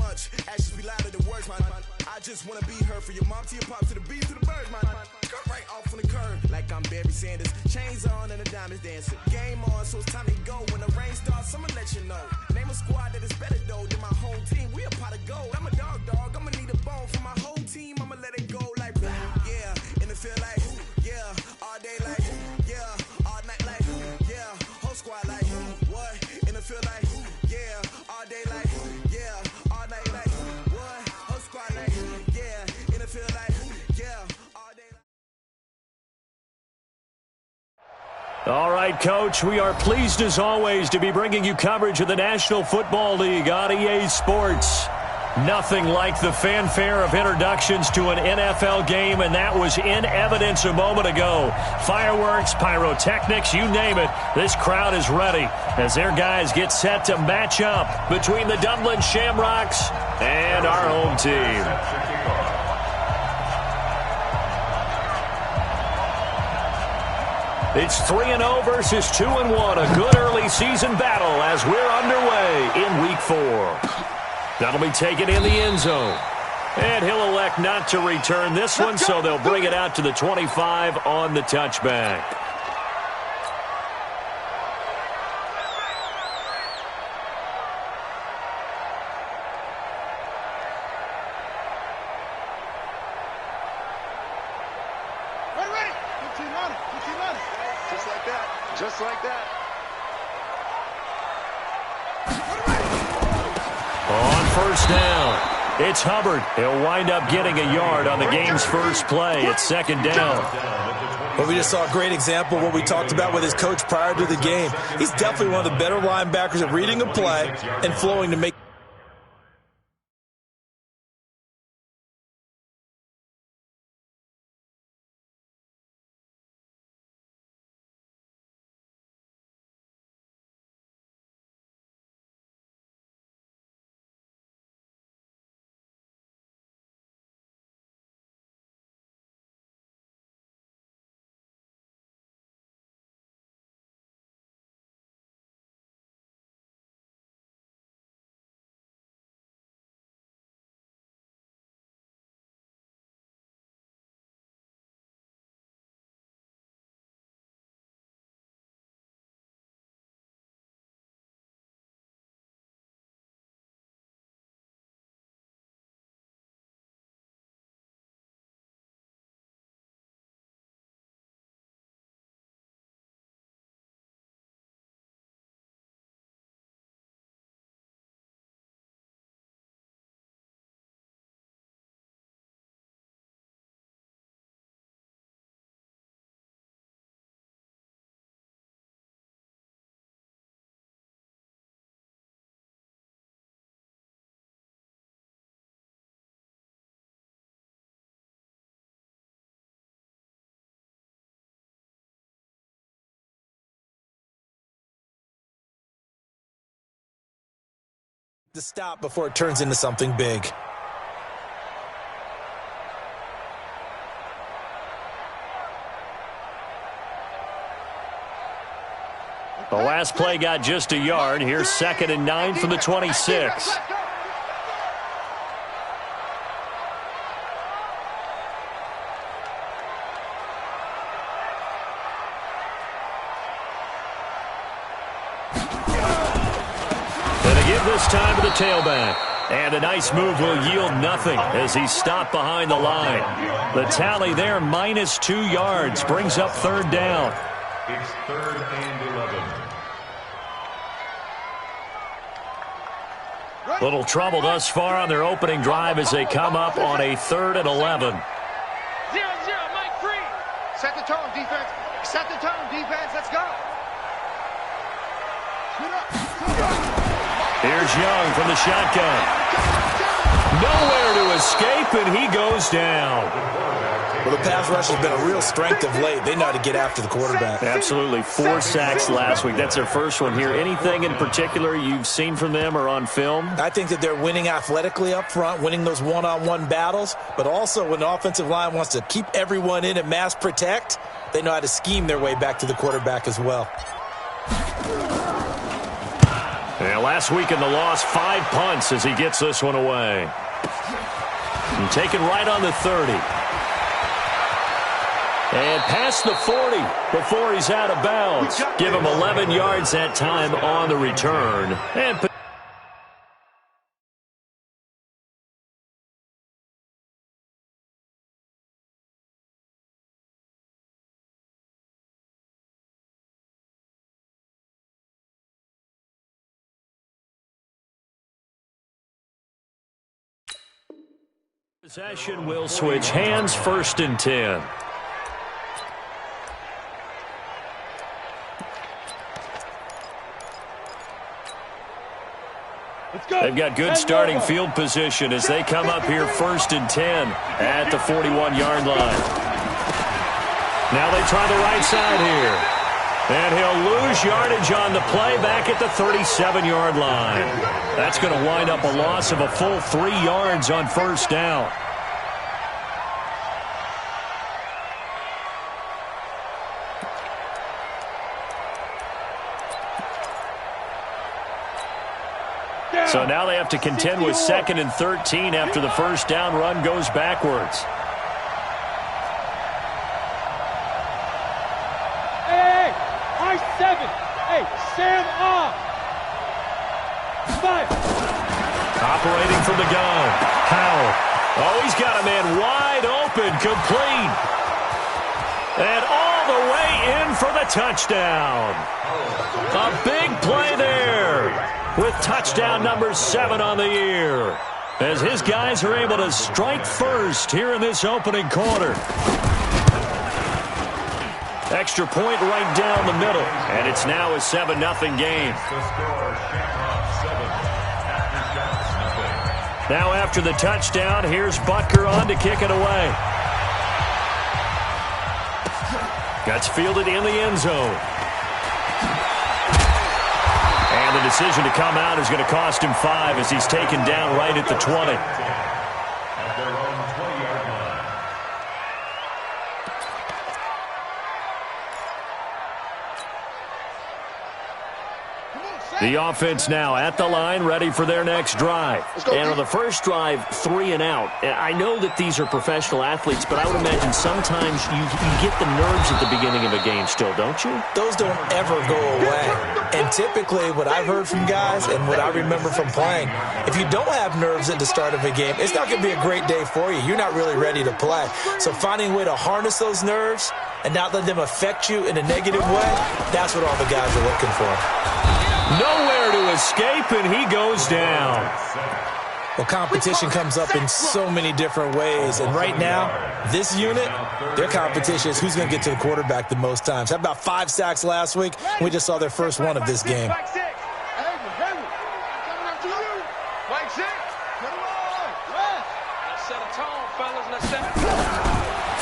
much. Actions be louder than words, man. I just wanna be heard from your mom to your pop to the beat to the birds, man. Cut right off on the curve, like I'm Barry Sanders. Chains on and the diamonds dancing. Game on, so it's time to go. When the rain starts, I'ma let you know. Name a squad that is better though than my whole team. We a pot of gold. I'm a dog. I'ma need a bone for my whole team. I'ma let it go like yeah. In the field like yeah. All day like yeah. All night like yeah. Whole squad like what? In the field like yeah. All day like yeah. All night like what? Whole squad like yeah. In the field like yeah. All day like. All right, Coach, we are pleased as always to be bringing you coverage of the National Football League on EA Sports. Nothing like the fanfare of introductions to an NFL game, and that was in evidence a moment ago. Fireworks, pyrotechnics, you name it. This crowd is ready as their guys get set to match up between the Dublin Shamrocks and our home team. It's 3-0 versus 2-1, a good early season battle as we're underway in Week 4. That'll be taken in the end zone. And he'll elect not to return this one, so they'll bring it out to the 25 on the touchback. Ready. Just like that. On first down, it's Hubbard. He'll wind up getting a yard on the game's first play. It's second down. Well, we just saw a great example of what we talked about with his coach prior to the game. He's definitely one of the better linebackers at reading a play and flowing to make. To stop before it turns into something big. The last play got just a yard. Here's 2nd and 9 from the 26. This time to the tailback. And a nice move will yield nothing as he's stopped behind the line. The tally there, -2 yards, brings up 3rd down. It's 3rd and 11. Little trouble thus far on their opening drive as they come up on a 3rd and 11. 0-0, Mike free. Set the tone, defense. Set the tone, defense. Let's go. Here's Young from the shotgun. Nowhere to escape, and he goes down. Well, the pass rush has been a real strength of late. They know how to get after the quarterback. Absolutely. 4 sacks last week. That's their first one here. Anything in particular you've seen from them or on film? I think that they're winning athletically up front, winning those one-on-one battles, but also when the offensive line wants to keep everyone in and mass protect, they know how to scheme their way back to the quarterback as well. And last week in the loss, 5 punts as he gets this one away. And taken right on the 30. And past the 40 before he's out of bounds. Give him 11 yards that time on the return. And possession will switch hands, 1st and 10. They've got good starting field position as they come up here 1st and 10 at the 41-yard line. Now they try the right side here. And he'll lose yardage on the play back at the 37-yard line. That's going to wind up a loss of a full 3 yards on 1st down. So now they have to contend with 2nd and 13 after the 1st down run goes backwards. Hey, I-7. Hey, Sam off. 5. Operating from the gun. Howell. Oh, he's got a man wide open, complete. And all the way in for the touchdown. A big play there, with touchdown number 7 on the year, as his guys are able to strike first here in this opening quarter. Extra point right down the middle, and it's now a 7-0 game. Now after the touchdown, here's Butker on to kick it away. Gets fielded in the end zone. And the decision to come out is going to cost him 5 as he's taken down right at the 20. At their own 20-yard line. The offense now at the line, ready for their next drive. And on the first drive, 3 and out. I know that these are professional athletes, but I would imagine sometimes you get the nerves at the beginning of a game still, don't you? Those don't ever go away. And typically, what I've heard from guys and what I remember from playing, if you don't have nerves at the start of a game, it's not going to be a great day for you. You're not really ready to play. So finding a way to harness those nerves and not let them affect you in a negative way, that's what all the guys are looking for. Nowhere to escape, and he goes down. Well, competition comes up in so many different ways. And right now, this unit, their competition is who's going to get to the quarterback the most times. How about 5 sacks last week? We just saw their first one of this game.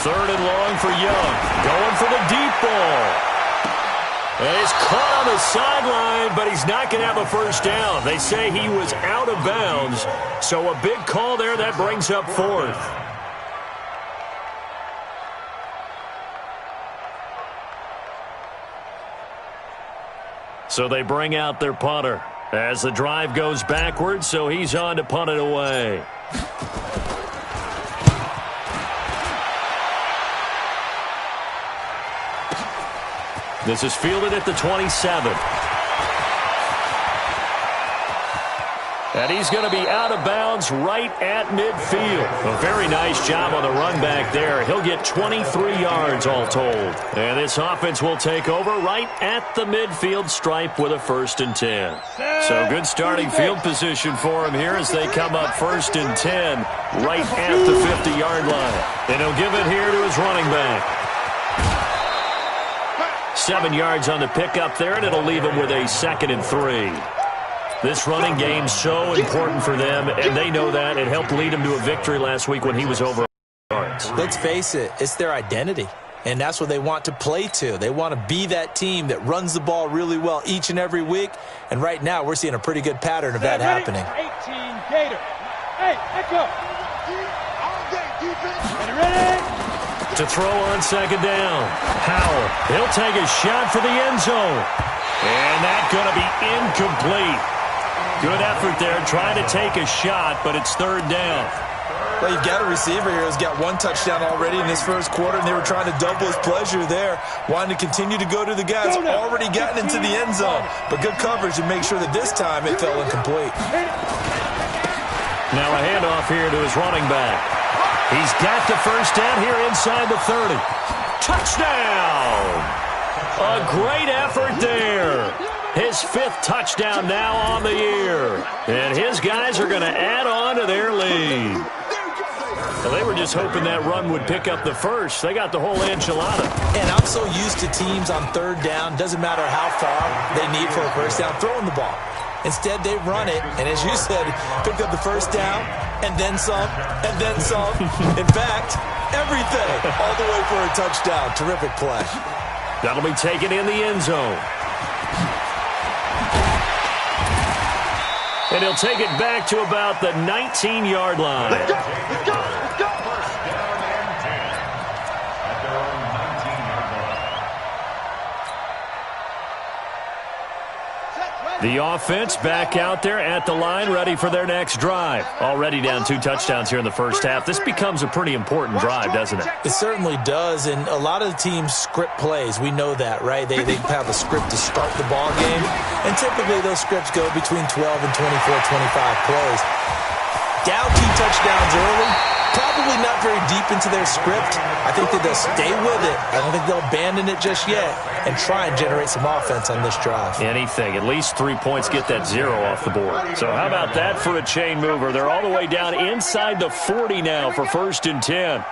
Third and long for Young. Going for the deep ball. And he's caught on the sideline, but he's not going to have a first down. They say he was out of bounds, so a big call there that brings up 4th. So they bring out their punter as the drive goes backwards, so he's on to punt it away. This is fielded at the 27. And he's going to be out of bounds right at midfield. A very nice job on the run back there. He'll get 23 yards all told. And this offense will take over right at the midfield stripe with a 1st and 10. So good starting field position for him here as they come up 1st and 10 right at the 50-yard line. And he'll give it here to his running back. 7 yards on the pickup there, and it'll leave him with a 2nd and 3. This running game's so important for them, and they know that. It helped lead him to a victory last week when he was over yards. Let's face it, it's their identity, and that's what they want to play to. They want to be that team that runs the ball really well each and every week, and right now we're seeing a pretty good pattern of that happening. 18 Gator. Hey, echo. All day defense. Ready? To throw on 2nd down. Howell, he'll take a shot for the end zone. And that's going to be incomplete. Good effort there, trying to take a shot, but it's third down. Well, you've got a receiver here who's got one touchdown already in his first quarter, and they were trying to double his pleasure there, wanting to continue to go to the guy who's already gotten into the end zone. But good coverage to make sure that this time it fell incomplete. Now a handoff here to his running back. He's got the first down here inside the 30. Touchdown! A great effort there. His 5th touchdown now on the year. And his guys are going to add on to their lead. Well, they were just hoping that run would pick up the first. They got the whole enchilada. And I'm so used to teams on third down, doesn't matter how far they need for a first down, throwing the ball. Instead, they run it, and as you said, picked up the first down, and then some, and then some. In fact, everything, all the way for a touchdown. Terrific play. That'll be taken in the end zone. And he'll take it back to about the 19-yard line. Let's go! Let's go! Let's go! First down and 10 at their own 19-yard line. The offense back out there at the line, ready for their next drive. Already down 2 touchdowns here in the first half. This becomes a pretty important drive, doesn't it? It certainly does, and a lot of the teams script plays. We know that, right? They have a script to start the ball game, and typically those scripts go between 12 and 24, 25 plays. Down 2 touchdowns early, probably not very deep into their script. I think that they'll stay with it. I don't think they'll abandon it just yet and try and generate some offense on this drive. Anything. At least 3 points, get that 0 off the board. So how about that for a chain mover? They're all the way down inside the 40 now for 1st and 10.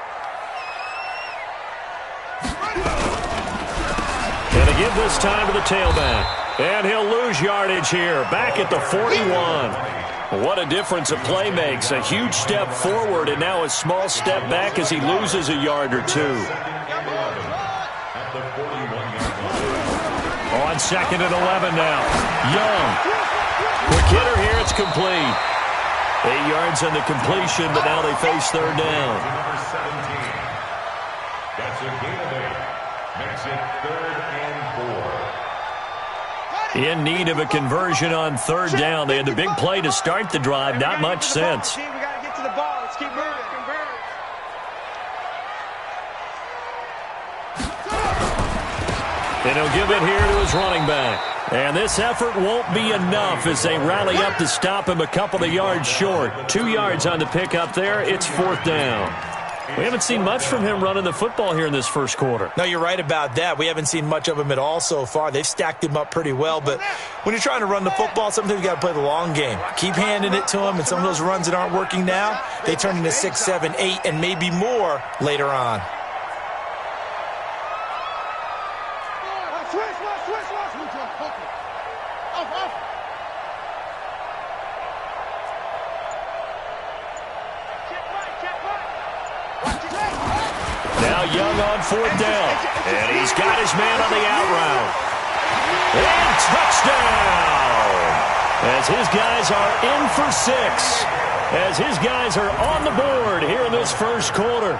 And they give this time to the tailback. And he'll lose yardage here, back at the 41. What a difference a play makes. A huge step forward and now a small step back as he loses a yard or 2. On 2nd and 11 now. Young. Quick hitter here. It's complete. 8 yards on the completion, but now they face third down. Number 17. That's a gain of 8. Makes it 3rd and 4. In need of a conversion on third down. They had the big play to start the drive. Not much sense. We got to get to the ball. Let's keep moving. And he'll give it here to his running back. And this effort won't be enough as they rally up to stop him a couple of yards short. 2 yards on the pickup there. It's 4th down. We haven't seen much from him running the football here in this first quarter. No, you're right about that. We haven't seen much of him at all so far. They've stacked him up pretty well, but when you're trying to run the football, sometimes you got to play the long game. Keep handing it to him, and some of those runs that aren't working now, they turn into 6, 7, 8, and maybe more later on. Young on 4th down. And he's got his man on the out route. And touchdown! As his guys are in for 6. As his guys are on the board here in this first quarter.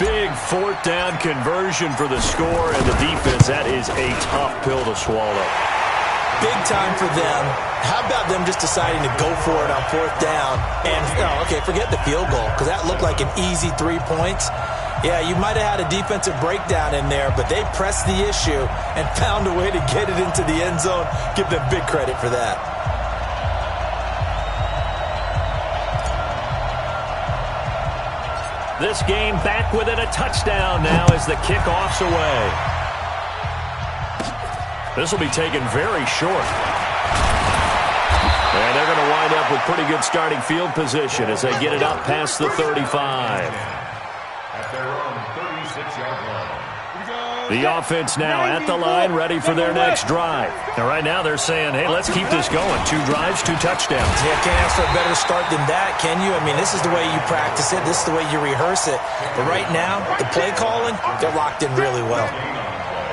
Big 4th down conversion for the score, and the defense, that is a tough pill to swallow. Big time for them. How about them just deciding to go for it on 4th down? And, okay, forget the field goal, because that looked like an easy 3 points. Yeah, you might have had a defensive breakdown in there, but they pressed the issue and found a way to get it into the end zone. Give them big credit for that. This game back within a touchdown now as the kickoff's away. This will be taken very short. And they're going to wind up with pretty good starting field position as they get it up past the 35. At their own 36-yard line. The offense now at the line, ready for their next drive. Now, right now they're saying, hey, let's keep this going. 2 drives, 2 touchdowns. Yeah, can't ask for a better start than that, can you? I mean, this is the way you practice it. This is the way you rehearse it. But right now, the play calling, they're locked in really well.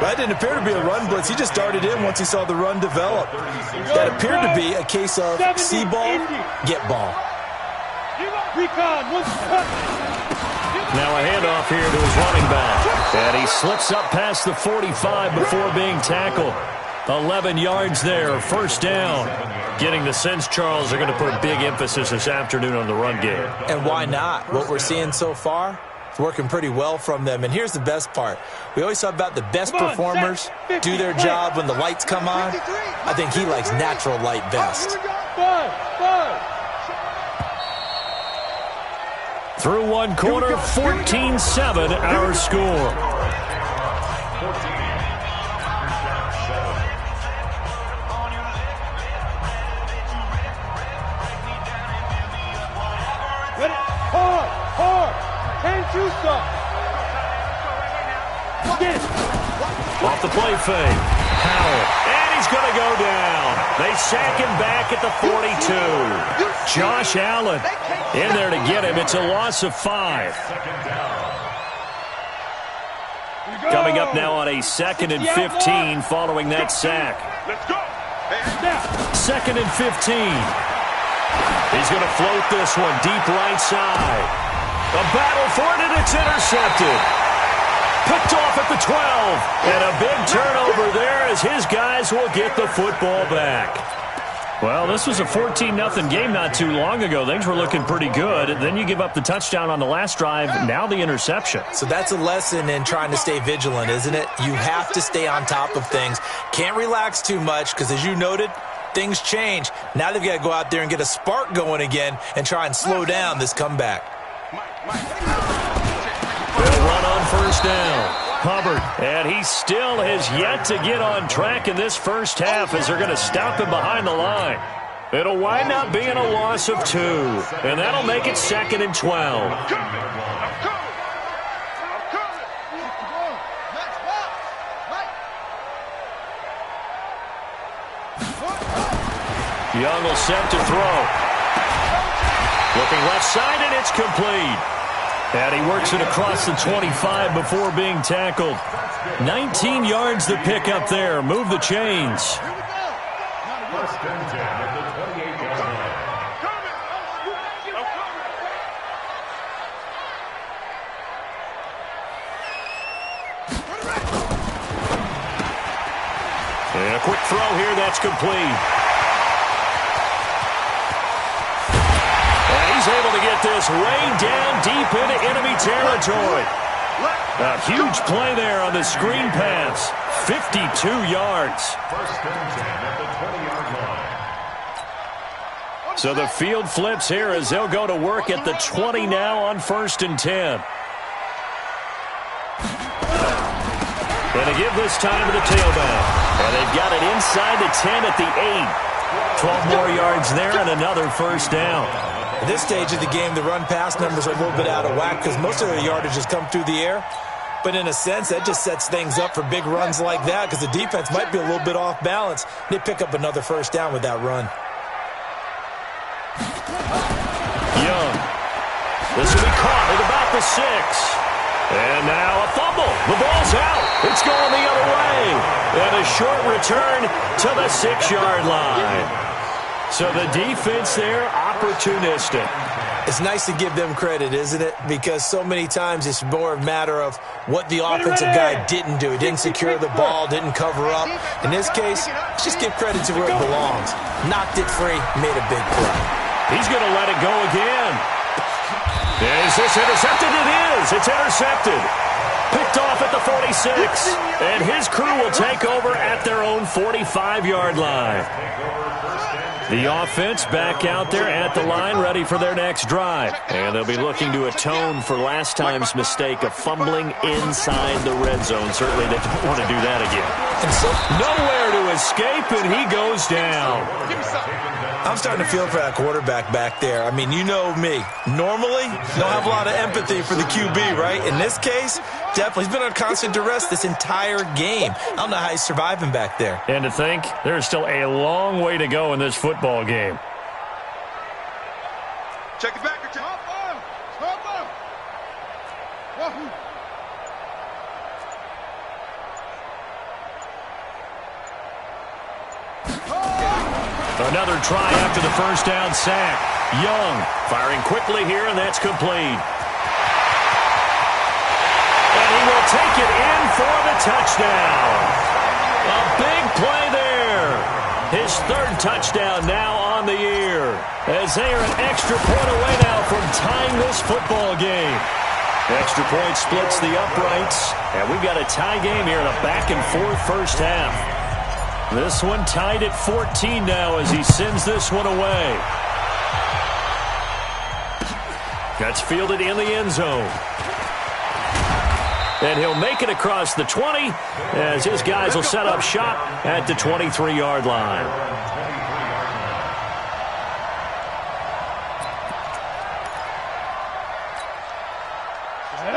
That didn't appear to be a run blitz. He just darted in once he saw the run develop. That appeared to be a case of see ball, get ball. Recon, now a handoff here to his running back. And he slips up past the 45 before being tackled. 11 yards there, first down. Getting the sense, Charles, they're going to put big emphasis this afternoon on the run game. And why not? What we're seeing so far, it's working pretty well from them. And here's the best part. We always talk about the best performers do their job when the lights come on. I think he likes natural light best. Through one quarter, 14-7 our score. Off the play fake. Howell. And he's going to go down. They sack him back at the 42. Josh Allen in there to get him. It's a loss of 5. Coming up now on a 2nd and 15 following that sack. Let's go. 2nd and 15. He's going to float this one deep right side. A battle for it, and it's intercepted. Picked off at the 12. And a big turnover there as his guys will get the football back. Well, this was a 14-0 game not too long ago. Things were looking pretty good. Then you give up the touchdown on the last drive. Now the interception. So that's a lesson in trying to stay vigilant, isn't it? You have to stay on top of things. Can't relax too much because, as you noted, things change. Now they've got to go out there and get a spark going again and try and slow down this comeback. They'll run on first down. Hubbard, and he still has yet to get on track in this first half as they're going to stop him behind the line. It'll wind up being a loss of 2, and that'll make it 2nd and 12. Young will set to throw. Looking left side, and it's complete. And he works it across the 25 before being tackled. 19 yards to pick up there. Move the chains. First and 10 at the 28-yard line. And a quick throw here, that's complete. He's able to get this way down deep into enemy territory. A huge play there on the screen pass. 52 yards. First and 10 at the 20-yard line. So the field flips here as they'll go to work at the 20 now on 1st and 10. And they give this time to the tailback. And they've got it inside the 10 at the 8. 12 more yards there and another first down. At this stage of the game, the run-pass numbers are a little bit out of whack because most of their yardage has come through the air. But in a sense, that just sets things up for big runs like that because the defense might be a little bit off balance. They pick up another first down with that run. Young. This will be caught at about the 6. And now a fumble. The ball's out. It's going the other way. And a short return to the 6-yard line. So the defense there, opportunistic. It's nice to give them credit, isn't it? Because so many times it's more a matter of what the offensive guy didn't do. He didn't secure the ball, didn't cover up. In this case, let's just give credit to where it belongs. Knocked it free, made a big play. He's going to let it go again. Is this intercepted? It is. It's intercepted. Picked off at the 46. And his crew will take over at their own 45-yard line. The offense back out there at the line, ready for their next drive. And they'll be looking to atone for last time's mistake of fumbling inside the red zone. Certainly they don't want to do that again. And so, nowhere to escape, and he goes down. I'm starting to feel for that quarterback back there. I mean, you know me. Normally, don't have a lot of empathy for the QB, right? In this case, definitely. He's been under constant duress this entire game. I don't know how he's surviving back there. And to think, there's still a long way to go in this football game. Check it back. Another try after the first down sack. Young firing quickly here, and that's complete. And he will take it in for the touchdown. A big play there His third touchdown now on the year, as they are an extra point away now from tying this football game. Extra point splits the uprights, and we've got a tie game here in a back-and-forth first half. This one tied at 14 now as he sends this one away. That's fielded in the end zone. And he'll make it across the 20 as his guys will set up shop at the 23-yard line.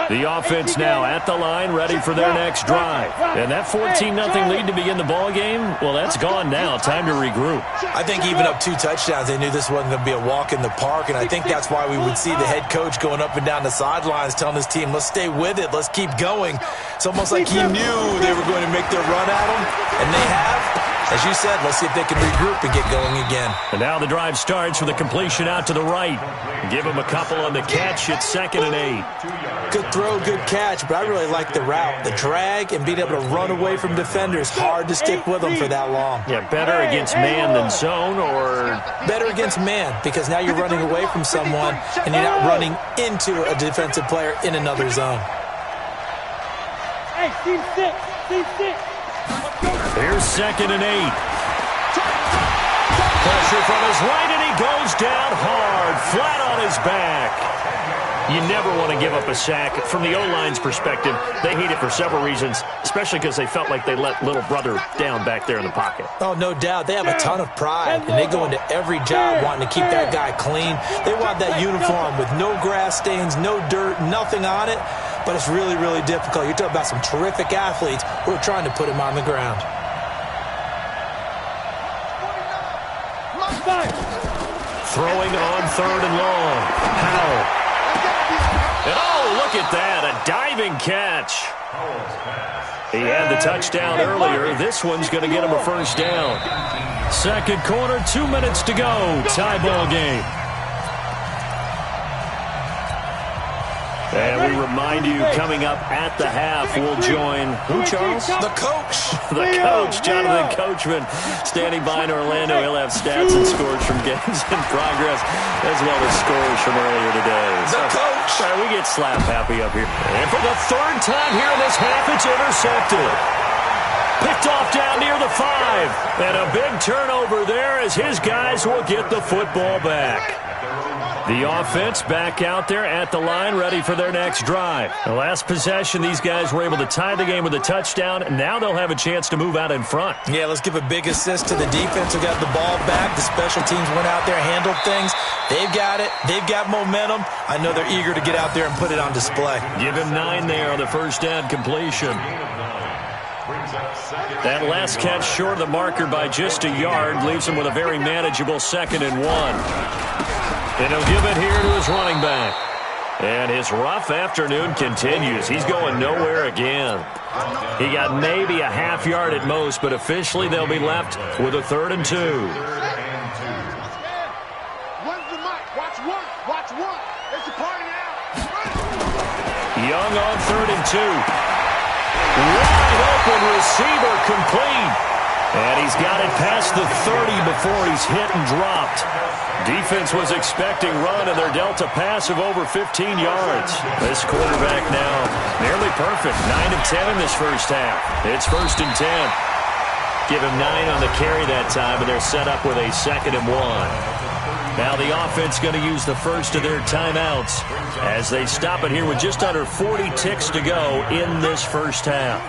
The offense now at the line, ready for their next drive. And that 14-0 lead to begin the ball game, well, that's gone now. Time to regroup. I think even up 2 touchdowns, they knew this wasn't going to be a walk in the park, and I think that's why we would see the head coach going up and down the sidelines telling his team, let's stay with it, let's keep going. It's almost like he knew they were going to make their run at him, and they have. As you said, let's see if they can regroup and get going again. And now the drive starts with a completion out to the right. Give him a couple on the catch. It's 2nd and 8. Good throw, good catch, but I really like the route. The drag and being able to run away from defenders, hard to stick with them for that long. Yeah, better against man than zone, or? Better against man, because now you're running away from someone and you're not running into a defensive player in another zone. Hey, team 6, team 6. Here's 2nd and 8. Pressure from his right, and he goes down hard, flat on his back. You never want to give up a sack. From the O-line's perspective, they hate it for several reasons, especially because they felt like they let little brother down back there in the pocket. Oh, no doubt. They have a ton of pride, and they go into every job wanting to keep that guy clean. They want that uniform with no grass stains, no dirt, nothing on it, but it's really, really difficult. You're talking about some terrific athletes who are trying to put him on the ground. Throwing on 3rd and long. Howell. And oh, look at that, a diving catch. He had the touchdown earlier. This one's going to get him a first down. 2nd quarter, 2 minutes to go. Tie ball game. And we remind you, coming up at the half, we'll join, who, Charles? The coach. The coach, Jonathan Coachman, standing by in Orlando. He'll have stats and scores from games in progress, as well as scores from earlier today. The coach. We get slap happy up here. And for the 3rd time here in this half, it's intercepted. Picked off down near the 5. And a big turnover there as his guys will get the football back. The offense back out there at the line, ready for their next drive. The last possession, these guys were able to tie the game with a touchdown. Now they'll have a chance to move out in front. Yeah, let's give a big assist to the defense who got the ball back. The special teams went out there, handled things. They've got it. They've got momentum. I know they're eager to get out there and put it on display. Give him 9 there on the first down completion. That last catch short of the marker by just a yard leaves him with a very manageable 2nd and 1. And he'll give it here to his running back. And his rough afternoon continues. He's going nowhere again. He got maybe a half yard at most, but officially they'll be left with a 3rd and 2. Young on 3rd and 2. Wide open receiver complete. And he's got it past the 30 before he's hit and dropped. Defense was expecting run, and they're dealt a pass of over 15 yards. This quarterback now nearly perfect. 9 of 10 in this first half. It's 1st and 10. Give him 9 on the carry that time, and they're set up with a 2nd and 1. Now the offense going to use the first of their timeouts as they stop it here with just under 40 ticks to go in this first half.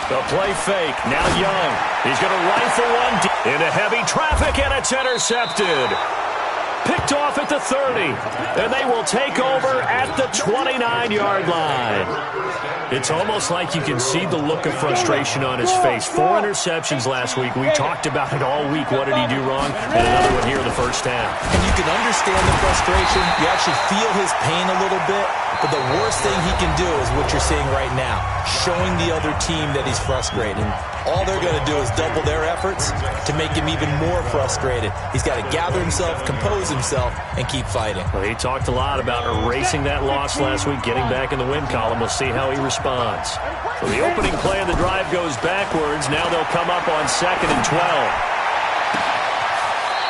The play fake. Now Young. He's going to rifle one into heavy traffic, and it's intercepted. Picked off at the 30, and they will take over at the 29-yard line. It's almost like you can see the look of frustration on his face. 4 interceptions last week. We talked about it all week. What did he do wrong? And another one here in the first half. And you can understand the frustration. You actually feel his pain a little bit. But the worst thing he can do is what you're seeing right now, showing the other team that he's frustrated. All they're going to do is double their efforts to make him even more frustrated. He's got to gather himself, compose himself, yourself and keep fighting. Well, he talked a lot about erasing that loss last week, getting back in the win column. We'll see how he responds. So the opening play of the drive goes backwards. Now they'll come up on 2nd and 12.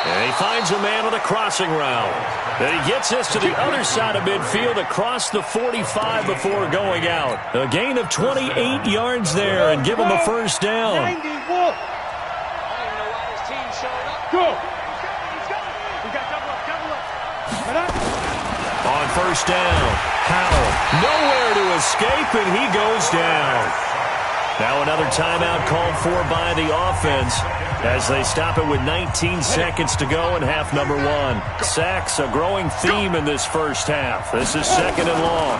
And he finds a man on the crossing route. Then he gets this to the other side of midfield across the 45 before going out. A gain of 28 yards there and give him a first down. 91. I don't know why his team showed up. Go. We got double up. On first down, Howell nowhere to escape, and he goes down. Now another timeout called for by the offense as they stop it with 19 seconds to go in half number 1. Sacks, a growing theme in this first half. This is 2nd and long.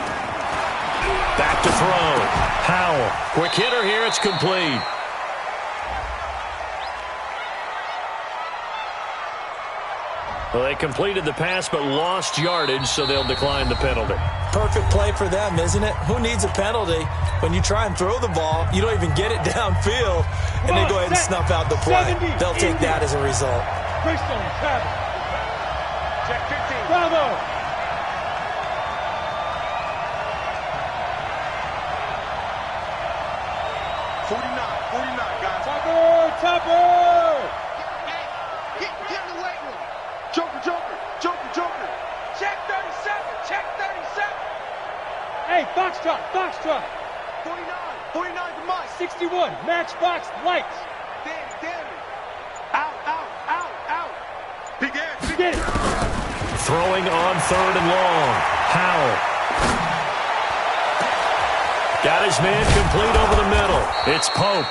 Back to throw. Howell, quick hitter here, it's complete. Well, they completed the pass but lost yardage, so they'll decline the penalty. Perfect play for them, isn't it? Who needs a penalty? When you try and throw the ball, you don't even get it downfield, and they go ahead and snuff out the play. They'll take that as a result. Check 15. Bravo. Topper! Get in the weight room. Joker. Check 37. Hey, Foxtrot. 49 to Mike. 61, matchbox lights. Damn it. Out. Begin. Throwing on 3rd and long. Howell. Got his man complete over the middle. It's Pope.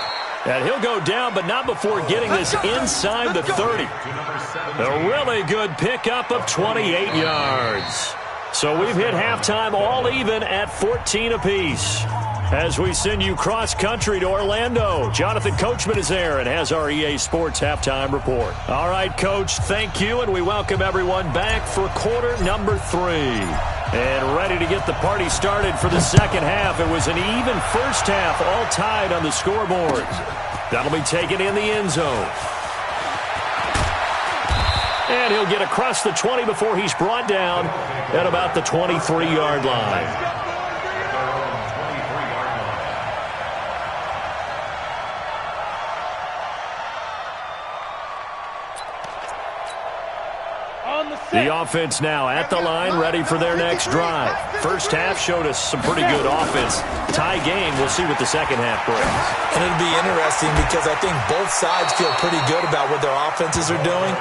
And he'll go down, but not before getting this inside the 30. A really good pickup of 28 yards. So we've hit halftime all even at 14 apiece. As we send you cross-country to Orlando, Jonathan Coachman is there and has our EA Sports halftime report. All right, Coach, thank you, and we welcome everyone back for quarter number 3. And ready to get the party started for the second half. It was an even first half, all tied on the scoreboard. That'll be taken in the end zone. And he'll get across the 20 before he's brought down at about the 23-yard line. The offense now at the line, ready for their next drive. First half showed us some pretty good offense. Tie game, we'll see what the second half brings. And it'll be interesting because I think both sides feel pretty good about what their offenses are doing.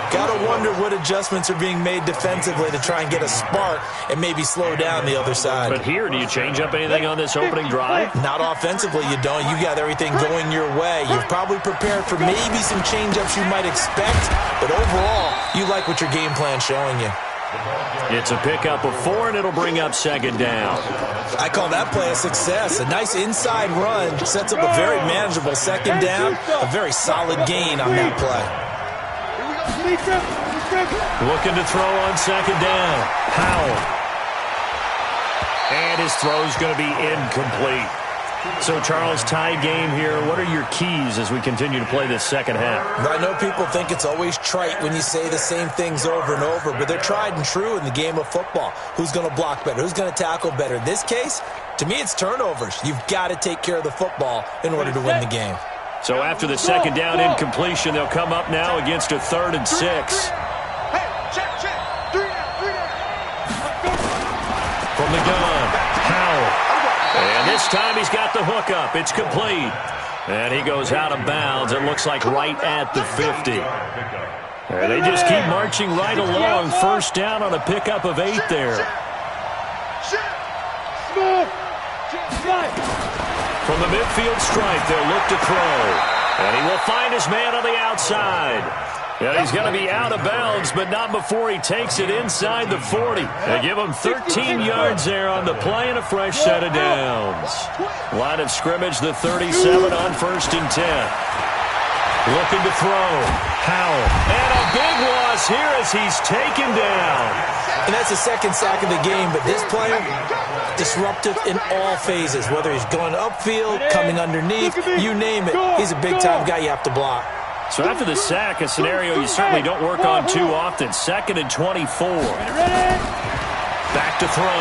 Got to wonder what adjustments are being made defensively to try and get a spark and maybe slow down the other side. But here, do you change up anything on this opening drive? Not offensively, you don't. You got everything going your way. You've probably prepared for maybe some change-ups you might expect, but overall, you like what your game plan's showing you. It's a pickup of 4, and it'll bring up 2nd down. I call that play a success. A nice inside run sets up a very manageable 2nd down, a very solid gain on that play. Looking to throw on 2nd down. Howell. And his throw's going to be incomplete. So, Charles, tie game here. What are your keys as we continue to play this second half? I know people think it's always trite when you say the same things over and over, but they're tried and true in the game of football. Who's going to block better? Who's going to tackle better? In this case, to me, it's turnovers. You've got to take care of the football in order to win the game. So after the 2nd down incompletion, they'll come up now against a 3rd and 6. Hey, check. 3 down. From the gun, Howell. And this time he's got the hook up. It's complete. And he goes out of bounds. It looks like right at the 50. And they just keep marching right along. First down on a pickup of 8 there. From the midfield stripe, they'll look to throw. And he will find his man on the outside. And he's going to be out of bounds, but not before he takes it inside the 40. They give him 13 yards there on the play and a fresh set of downs. Line of scrimmage, the 37 on 1st and 10. Looking to throw. Howell. And a big loss here as he's taken down. And that's the 2nd sack of the game, but this player, disruptive in all phases, whether he's going upfield, coming underneath, you name it. He's a big-time guy you have to block. So after the sack, a scenario you certainly don't work on too often. 2nd and 24. Back to throw.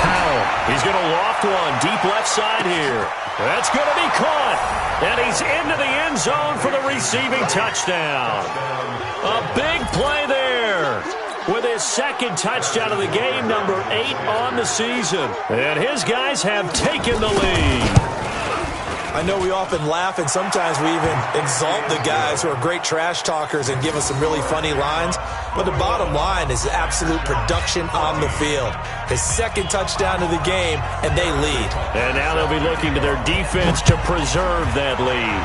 Powell. He's going to loft one deep left side here. That's going to be caught. And he's into the end zone for the receiving touchdown. A big play there. With his 2nd touchdown of the game, number 8 on the season. And his guys have taken the lead. I know we often laugh and sometimes we even exalt the guys who are great trash talkers and give us some really funny lines. But the bottom line is absolute production on the field. His 2nd touchdown of the game, and they lead. And now they'll be looking to their defense to preserve that lead.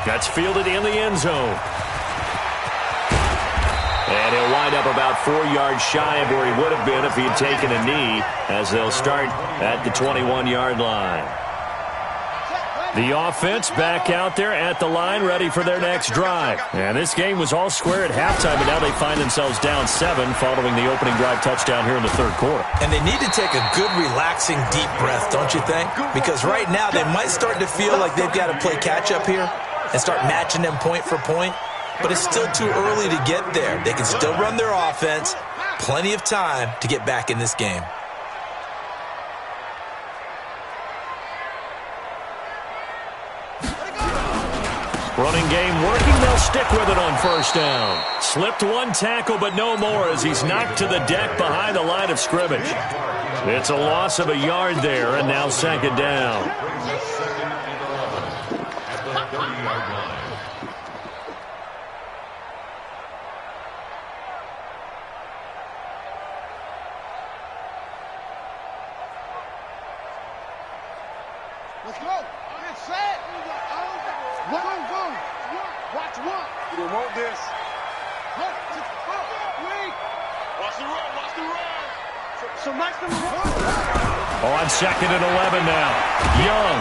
That's fielded in the end zone. And he'll wind up about 4 yards shy of where he would have been if he had taken a knee, as they'll start at the 21-yard line. The offense back out there at the line, ready for their next drive. And this game was all square at halftime, but now they find themselves down 7 following the opening drive touchdown here in the 3rd quarter. And they need to take a good, relaxing, deep breath, don't you think? Because right now they might start to feel like they've got to play catch-up here and start matching them point for point. But it's still too early to get there. They can still run their offense. Plenty of time to get back in this game. Running game working. They'll stick with it on 1st down. Slipped one tackle, but no more as he's knocked to the deck behind the line of scrimmage. It's a loss of a yard there, and now 2nd down. Let's go. Get set. Go, go. Watch one. You don't want this. Watch the run. Watch the run. So nice to run. On 2nd and 11 now. Young.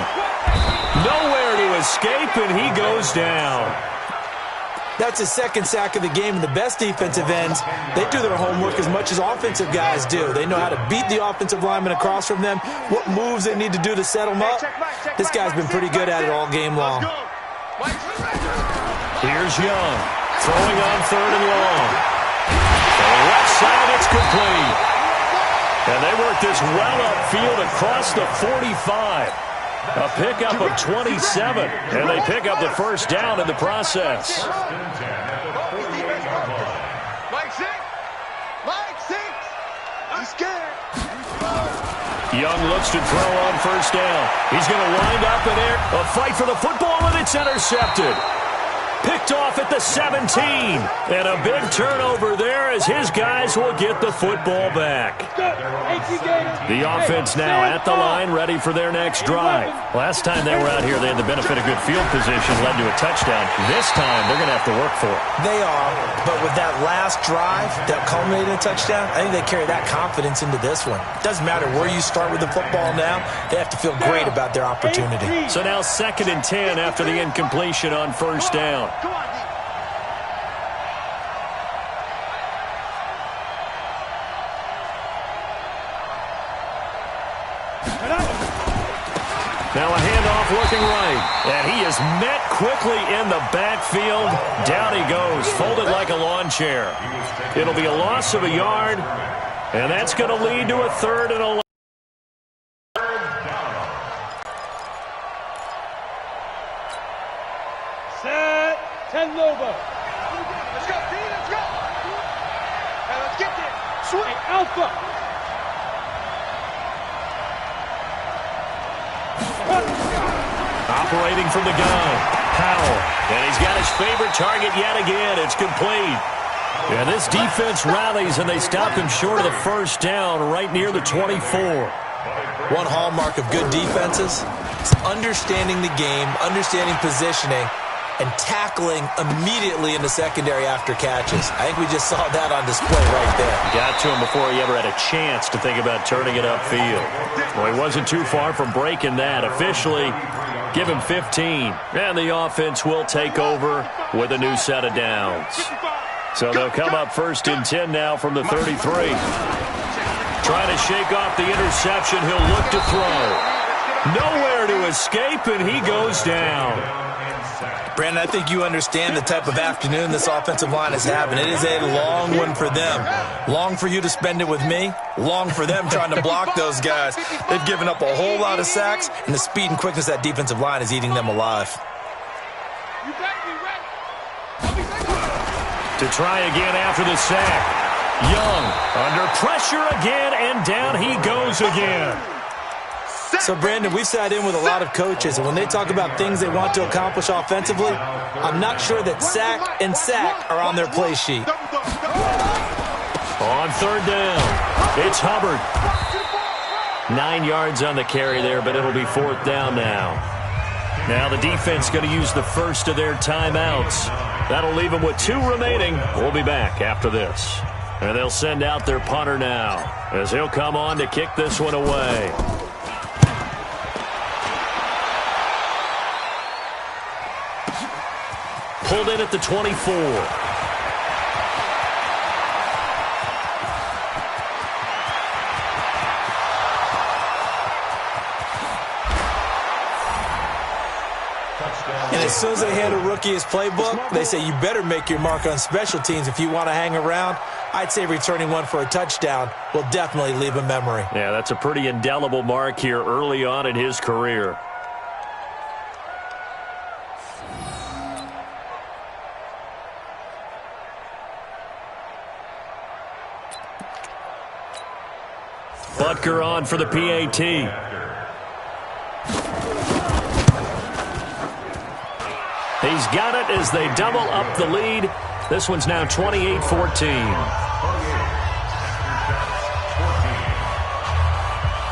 Nowhere to escape, and he goes down. That's his 2nd sack of the game, and the best defensive ends, they do their homework as much as offensive guys do. They know how to beat the offensive lineman across from them, what moves they need to do to set them up. This guy's been pretty good at it all game long. Here's Young, throwing on 3rd and long. To the left side, it's complete. And they work this well upfield across the 45. A pickup of 27, and they pick up the 1st down in the process. Young looks to throw on 1st down. He's going to wind up in there. A fight for the football, and it's intercepted. Picked off at the 17. And a big turnover there as his guys will get the football back. The offense now at the line, ready for their next drive. Last time they were out here, they had the benefit of good field position, led to a touchdown. This time, they're going to have to work for it. They are, but with that last drive that culminated in a touchdown, I think they carry that confidence into this one. It doesn't matter where you start with the football now. They have to feel great about their opportunity. So now 2nd and 10 after the incompletion on 1st down. Now a handoff looking right, and he is met quickly in the backfield. Down he goes, folded like a lawn chair. It'll be a loss of a yard, and that's going to lead to a 3rd and 11. Set, 10 over. Let's go, D, let's go. Hey, let's get there. Swing, Alpha. Operating from the gun, Powell. And he's got his favorite target yet again. It's complete. And this defense rallies, and they stop him short of the 1st down right near the 24. One hallmark of good defenses is understanding the game, understanding positioning, and tackling immediately in the secondary after catches. I think we just saw that on display right there. Got to him before he ever had a chance to think about turning it upfield. Well, he wasn't too far from breaking that. Officially, give him 15. And the offense will take over with a new set of downs. So they'll come up 1st and 10 now from the 33. Trying to shake off the interception. He'll look to throw. Nowhere to escape, and he goes down. Brandon, I think you understand the type of afternoon this offensive line is having. It is a long one for them. Long for you to spend it with me. Long for them trying to block those guys. They've given up a whole lot of sacks, and the speed and quickness of that defensive line is eating them alive. To try again after the sack. Young under pressure again, and down he goes again. So, Brandon, we've sat in with a lot of coaches, and when they talk about things they want to accomplish offensively, I'm not sure that sack and sack are on their play sheet. On third down, it's Hubbard. 9 yards on the carry there, but it'll be fourth down now. Now the defense going to use the first of their timeouts. That'll leave them with 2 remaining. We'll be back after this. And they'll send out their punter now, as he'll come on to kick this one away. Pulled in at the 24. And as soon as they hand a rookie his playbook, they say you better make your mark on special teams if you want to hang around. I'd say returning one for a touchdown will definitely leave a memory. Yeah, that's a pretty indelible mark here early on in his career. Butker on for the PAT. He's got it as they double up the lead. This one's now 28-14.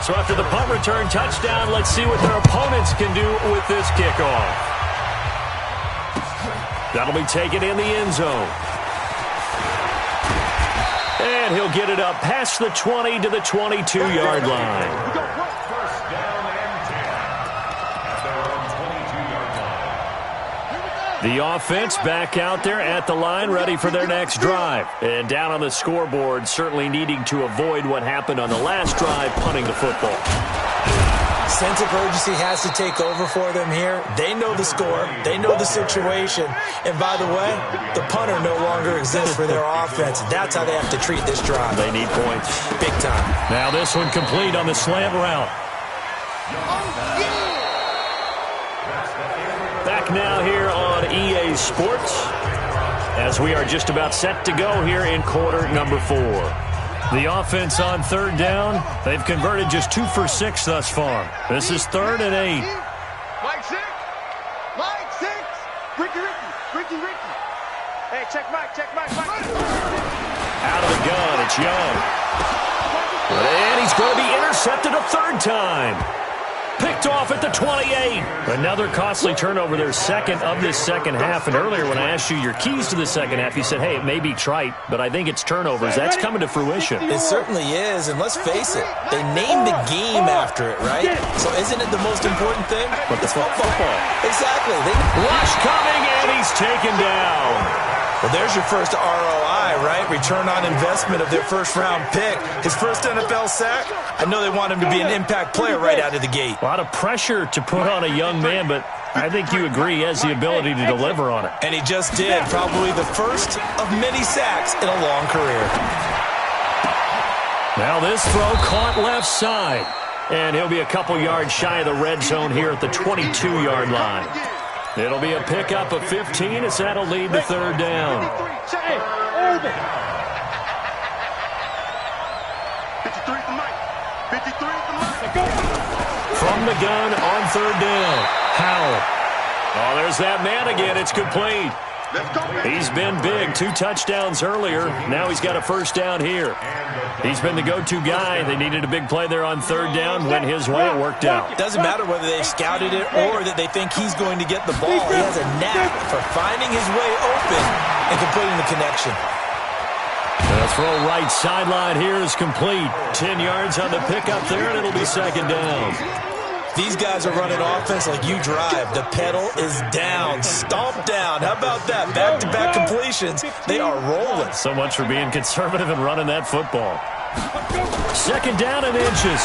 So after the punt return touchdown, let's see what their opponents can do with this kickoff. That'll be taken in the end zone. And he'll get it up past the 20 to the 22-yard line. First down and 10 at their own 22-yard line. The offense back out there at the line, ready for their next drive. And down on the scoreboard, certainly needing to avoid what happened on the last drive, punting the football. Sense of urgency has to take over for them here. They know the score. They know the situation. And by the way, the punter no longer exists for their offense. That's how they have to treat this drive. They need points. Big time. Now this one complete on the slant route. Back now here on EA Sports as we are just about set to go here in quarter number 4. The offense on third down, they've converted just 2 for 6 thus far. This is 3rd and 8. Mike 6. Mike 6. Ricky. Hey, check Mike. Out of the gun, it's Young. And he's going to be intercepted a 3rd time. Picked off at the 28. Another costly turnover, their second of this second half. And earlier when I asked you your keys to the second half, you said, hey, it may be trite, but I think it's turnovers. That's coming to fruition. It certainly is, and let's face it, they named the game after it, right? So isn't it the most important thing? But it's football. Exactly. Rush coming, and he's taken down. Well, there's your first ROI, right? Return on investment of their first-round pick. His first NFL sack, I know they want him to be an impact player right out of the gate. A lot of pressure to put on a young man, but I think you agree he has the ability to deliver on it. And he just did. Probably the first of many sacks in a long career. Now this throw caught left side. And he'll be a couple yards shy of the red zone here at the 22-yard line. It'll be a pickup of 15 as that'll lead to 3rd down. 53 for Mike. 53 for Mike. From the gun on 3rd down. Howell. Oh, there's that man again. It's complete. He's been big. 2 touchdowns earlier. Now he's got a first down here. He's been the go-to guy. They needed a big play there on 3rd down. Went his way. It worked out. Doesn't matter whether they've scouted it or that they think he's going to get the ball. He has a knack for finding his way open and completing the connection. The throw right sideline here is complete. 10 yards on the pickup there, and it'll be 2nd down. These guys are running offense like you drive. The pedal is down, stomped down. How about that? Back-to-back completions. They are rolling. So much for being conservative and running that football. 2nd down and inches.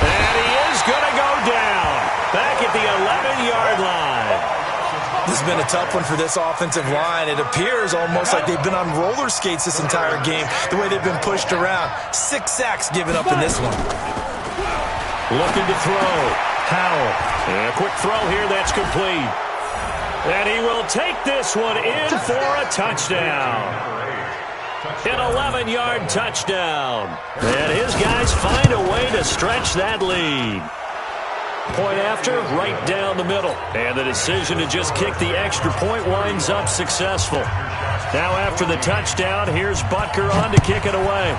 And he is going to go down. Back at the 11-yard line. This has been a tough one for this offensive line. It appears almost like they've been on roller skates this entire game, the way they've been pushed around. 6 sacks given up in this one. Looking to throw. Howell. And a quick throw here that's complete. And he will take this one in for a touchdown. An 11-yard touchdown. And his guys find a way to stretch that lead. Point after, right down the middle. And the decision to just kick the extra point winds up successful. Now after the touchdown, here's Butker on to kick it away.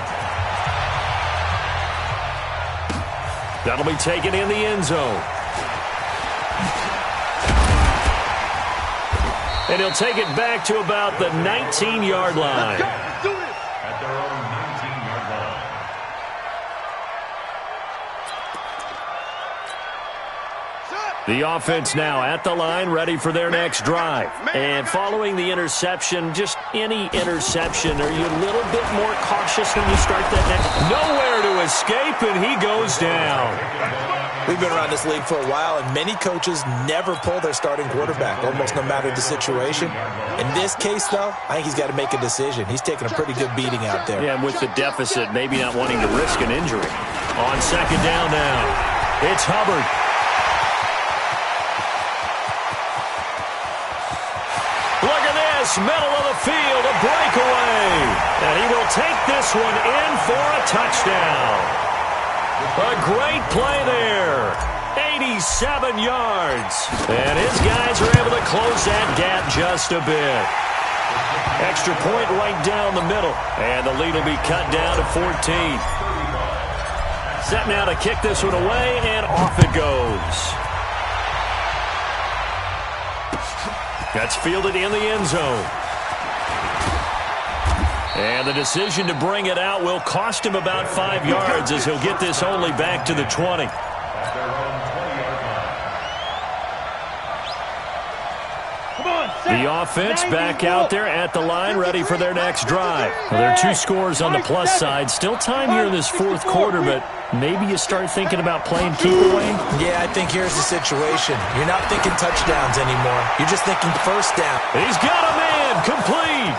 That'll be taken in the end zone. And he'll take it back to about the 19-yard line. At their own 19-yard line. The offense now at the line, ready for their next drive. And following the interception, just any interception, are you a little bit more cautious when you start that next? Nowhere to escape, and he goes down. We've been around this league for a while, and many coaches never pull their starting quarterback, almost no matter the situation. In this case, though, I think he's got to make a decision. He's taking a pretty good beating out there. Yeah, and with the deficit, maybe not wanting to risk an injury. On second down now, it's Hubbard. Look at this, middle of the field, a breakaway. And he will take this one in for a touchdown. A great play there. 87 yards. And his guys are able to close that gap just a bit. Extra point right down the middle. And the lead will be cut down to 14. Set now to kick this one away, and off it goes. That's fielded in the end zone. And the decision to bring it out will cost him about 5 yards as he'll get this only back to the 20. The offense back out there at the line, ready for their next drive. Well, there are 2 scores on the plus side. Still time here in this fourth quarter, but maybe you start thinking about playing keep away? Yeah, I think here's the situation. You're not thinking touchdowns anymore. You're just thinking first down. He's got a man complete.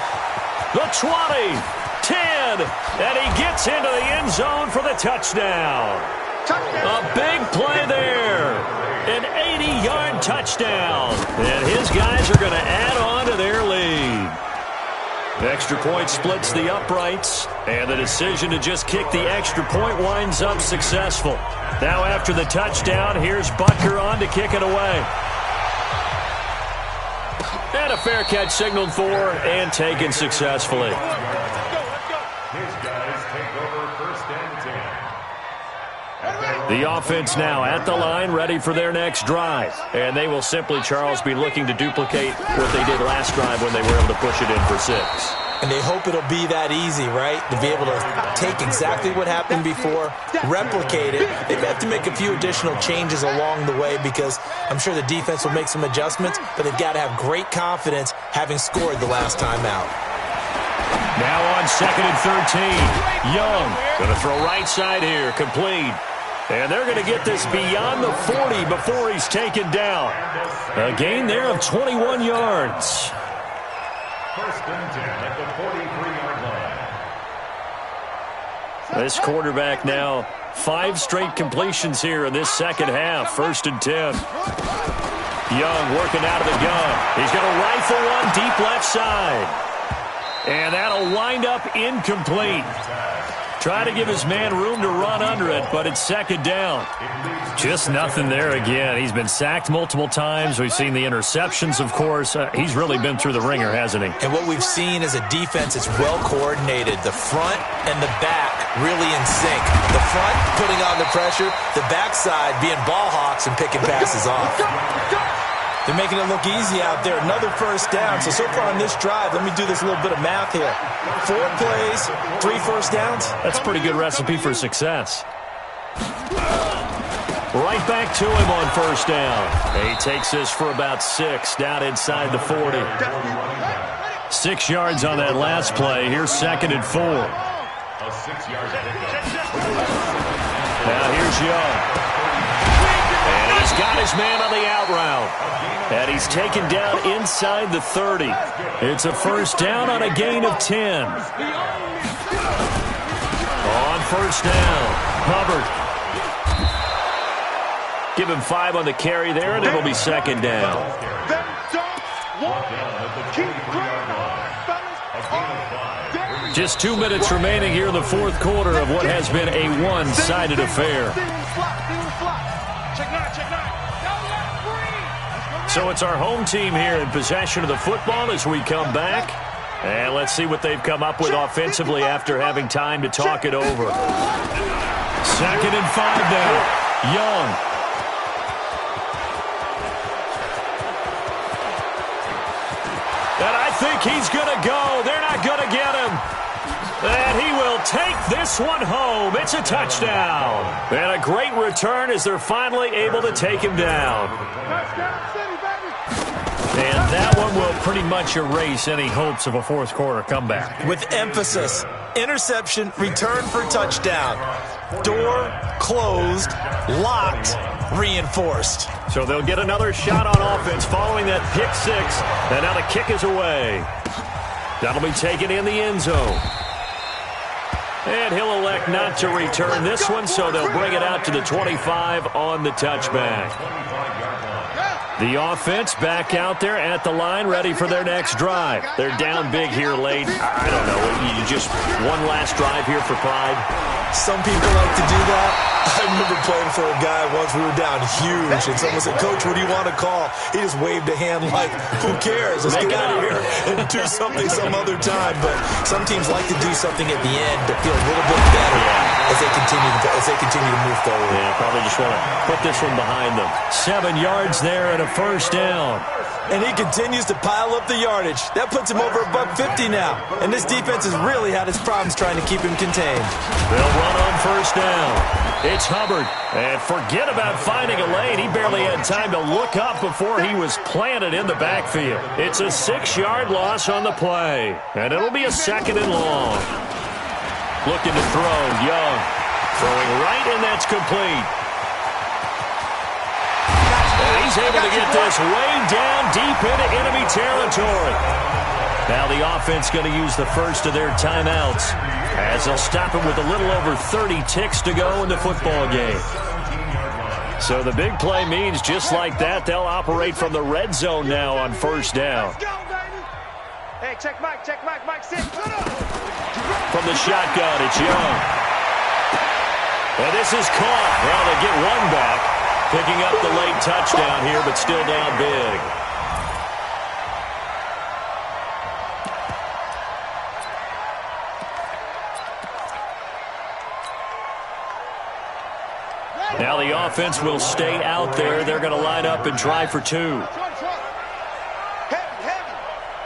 The 20, 10, and he gets into the end zone for the touchdown. A big play there. An 80-yard touchdown. And his guys are going to add on to their lead. The extra point splits the uprights, and the decision to just kick the extra point winds up successful. Now after the touchdown, here's Butker on to kick it away. And a fair catch signaled for and taken successfully. His guys take over first and 10. The offense now at the line, ready for their next drive. And they will simply, Charles, be looking to duplicate what they did last drive when they were able to push it in for 6. And they hope it'll be that easy, right? To be able to take exactly what happened before, replicate it. They may have to make a few additional changes along the way because I'm sure the defense will make some adjustments, but they've got to have great confidence having scored the last time out. Now on second and 13, Young going to throw right side here, complete. And they're going to get this beyond the 40 before he's taken down. A gain there of 21 yards. First and 10 at the 43-yard line. This quarterback now, 5 straight completions here in this second half. First and 10. Young working out of the gun. He's going to rifle one deep left side. And that'll wind up incomplete. Try to give his man room to run under it, but it's second down. Just nothing there again. He's been sacked multiple times. We've seen the interceptions, of course. He's really been through the ringer, hasn't he? And what we've seen is a defense that's well coordinated. The front and the back really in sync. The front putting on the pressure, the backside being ball hawks and picking passes off. They're making it look easy out there. Another first down. So far on this drive, let me do this little bit of math here. 4 plays, 3 first downs. That's a pretty good recipe for success. Right back to him on first down. He takes this for about 6 down inside the 40. 6 yards on that last play. Here's second and 4. A 6-yard pickup. Now here's Young. And he's got his man on the out route. And he's taken down inside the 30. It's a first down on a gain of 10. On first down, Hubbard. Give him 5 on the carry there, and it'll be second down. Just 2 minutes remaining here in the fourth quarter of what has been a one-sided affair. So it's our home team here in possession of the football as we come back. And let's see what they've come up with offensively after having time to talk it over. 2nd and 5 now. Young. And I think he's going to go. They're not going to get him. And he will take this one home. It's a touchdown. And a great return as they're finally able to take him down. And that one will pretty much erase any hopes of a fourth quarter comeback. With emphasis, interception, return for touchdown. Door closed, locked, reinforced. So they'll get another shot on offense following that pick 6. And now the kick is away. That'll be taken in the end zone. And he'll elect not to return this one, so they'll bring it out to the 25 on the touchback. The offense back out there at the line, ready for their next drive. They're down big here late. I don't know. You just one last drive here for pride. Some people like to do that. I remember playing for a guy once. We were down huge, and someone said, "Coach, what do you want to call?" He just waved a hand like, "Who cares? Let's get out of here and do something some other time." But some teams like to do something at the end to feel a little bit better as they continue to move forward. Yeah, probably just want to put this one behind them. 7 yards there and a first down. And he continues to pile up the yardage. That puts him over $150 now. And this defense has really had its problems trying to keep him contained. They'll run on first down. It's Hubbard. And forget about finding a lane. He barely had time to look up before he was planted in the backfield. It's a 6-yard loss on the play. And it'll be a 2nd and long. Looking to throw, Young. Throwing right, and that's complete. And he's able to get this way down deep into enemy territory. Now the offense going to use the first of their timeouts as they'll stop it with a little over 30 ticks to go in the football game. So the big play means just like that, they'll operate from the red zone now on first down. Hey, check Mike, sit. From the shotgun, it's Young. And this is caught. Well, they get one back. Picking up the late touchdown here, but still down big. Now the offense will stay out there. They're going to line up and try for 2.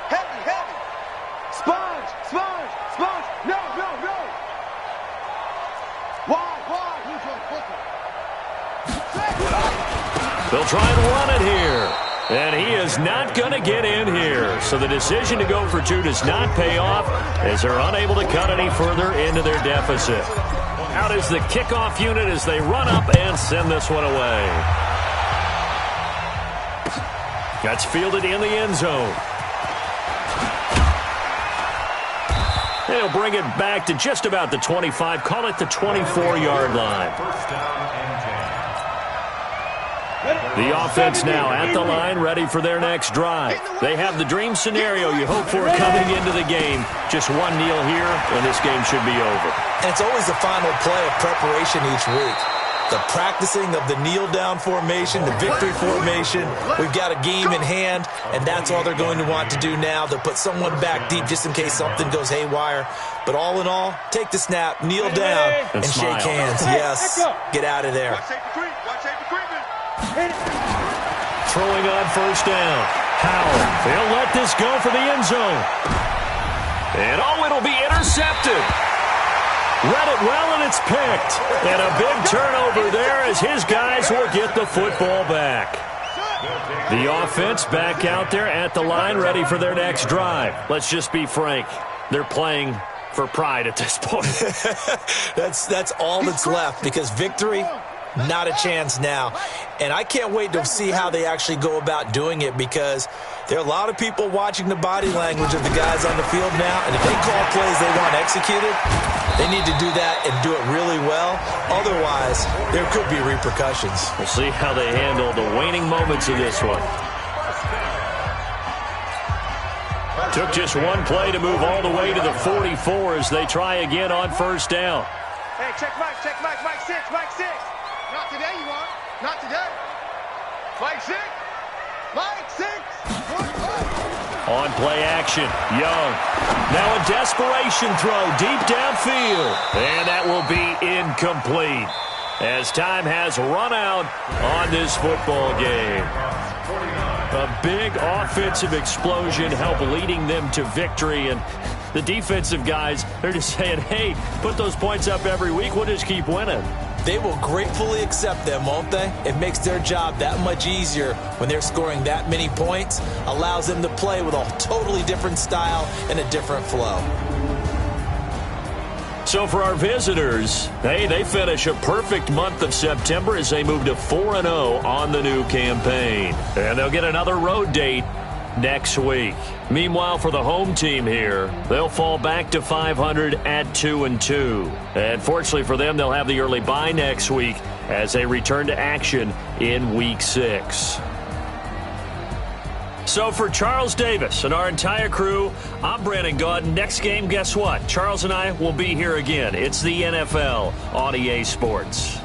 Heavy. Sponge. No. Why? They'll try and run it here. And he is not going to get in here. So the decision to go for 2 does not pay off as they're unable to cut any further into their deficit. Out is the kickoff unit as they run up and send this one away. That's fielded in the end zone. They'll bring it back to just about the 25. Call it the 24-yard line. The offense now at the line, ready for their next drive. They have the dream scenario you hope for coming into the game. Just one kneel here, and this game should be over. And it's always the final play of preparation each week. The practicing of the kneel-down formation, the victory formation. We've got a game in hand, and that's all they're going to want to do now. They'll put someone back deep just in case something goes haywire. But all in all, take the snap, kneel down, and shake hands. Yes, get out of there. Throwing on first down. Howell. They'll let this go for the end zone. And it'll be intercepted. Read it well, and it's picked. And a big turnover there as his guys will get the football back. The offense back out there at the line, ready for their next drive. Let's just be frank. They're playing for pride at this point. That's all that's left, because victory Not a chance now. And I can't wait to see how they actually go about doing it, because there are a lot of people watching the body language of the guys on the field now, and if they call plays they want executed, they need to do that and do it really well. Otherwise, there could be repercussions. We'll see how they handle the waning moments of this one. Took just one play to move all the way to the 44 as they try again on first down. Hey, check Mike 6, Mike 6. Not today, you are. Not today. Mike 6. Mike 6. On play action, Young. Now a desperation throw deep downfield. And that will be incomplete as time has run out on this football game. A big offensive explosion helped leading them to victory. And the defensive guys, they're just saying, hey, put those points up every week. We'll just keep winning. They will gratefully accept them, won't they? It makes their job that much easier when they're scoring that many points. Allows them to play with a totally different style and a different flow. So for our visitors, hey, they finish a perfect month of September as they move to 4-0 on the new campaign. And they'll get another road date next week. Meanwhile, for the home team here, they'll fall back to 500 at 2-2. And fortunately for them, they'll have the early bye next week as they return to action in Week 6. So for Charles Davis and our entire crew, I'm Brandon Gaudin. Next game, guess what? Charles and I will be here again. It's the NFL on EA Sports.